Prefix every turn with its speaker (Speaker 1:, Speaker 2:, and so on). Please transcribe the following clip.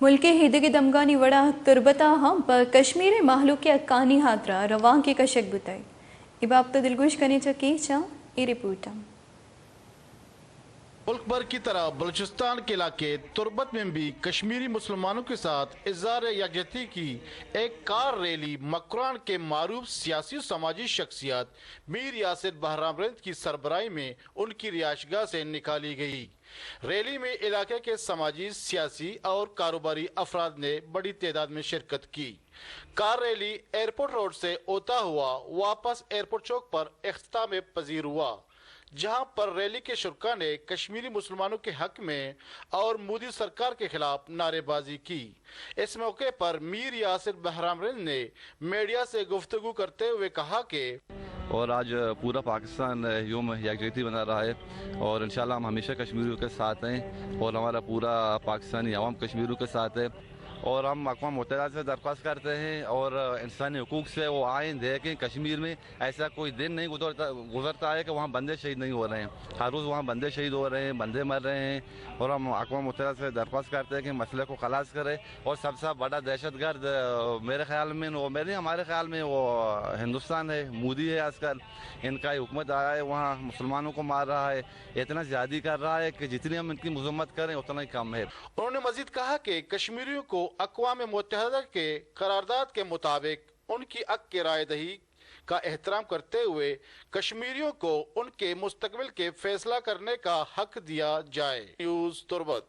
Speaker 1: ಮುಲ್ಕೆ ಹಿದಗಿ ದಮ್ಗಾನಿ ವಡ ತುರ್ಬತಾ ಹಂ ಕಶ್ಮೀರಿ ಮಾಹಲೂಕೆ ಅಕ್ಕಾನಿ ಹಾತ್ರ ರವಾಂ के कशक बुताई इबाब तो दिलगुश करने चकी चा ई रिपोर्ट
Speaker 2: मुल्क भर की तरह बलूचिस्तान के इलाके तुर्बत में भी कश्मीरी मुसलमानों के साथ इज़हार यकजहती की एक कार रैली मकरान के मारूफ सियासी समाजी शख्सियत मीर यासिर बहराम की सरबराही में उनकी रिहायशगाह से निकाली गई। रैली में इलाके के समाजी, सियासी और कारोबारी अफराद ने बड़ी तादाद में शिरकत की। कार रैली एयरपोर्ट रोड से होता हुआ वापस एयरपोर्ट चौक पर इख्तिताम पजीर हुआ, जहां पर रैली के शुरका ने कश्मीरी मुसलमानों के हक में और मोदी सरकार के खिलाफ नारेबाजी की। इस मौके पर मीर यासिर बहराम ने मीडिया से गुफ्तगू करते हुए कहा कि
Speaker 3: और आज पूरा पाकिस्तान यूम यकजहती बना रहा है और इंशाल्लाह हम हमेशा कश्मीरियों के साथ हैं और हमारा पूरा पाकिस्तानी अवाम कश्मीरियों के साथ है। और हम अक़वाम मुत्तहिदा से दरख्वास्त करते हैं और इंसानी हुकूक से वो आए देखें कश्मीर में ऐसा कोई दिन नहीं गुजरता है कि वहाँ बंदे शहीद नहीं हो रहे हैं। हर रोज़ वहाँ बंदे शहीद हो रहे हैं, बंदे मर रहे हैं। और हम अक़वाम मुत्तहिदा से दरख्वास्त करते हैं कि मसले को खलास करे। और सबसे बड़ा दहशतगर्द मेरे ख्याल में वो मेरे हमारे ख्याल में वो हिंदुस्तान है, मोदी है। आजकल इनका हुकूमत आया है, वहाँ मुसलमानों को मार रहा है, इतना ज़्यादा कर रहा है कि जितनी हम इनकी मजम्मत करें उतना ही कम है।
Speaker 2: उन्होंने मजीद कहा कि कश्मीरियों को अक़वाम मुत्तहिदा के करारदाद के मुताबिक उनकी हक की रायदही का एहतराम करते हुए कश्मीरियों को उनके मुस्तकबिल के फैसला करने का हक दिया जाए। न्यूज़ तुर्बत।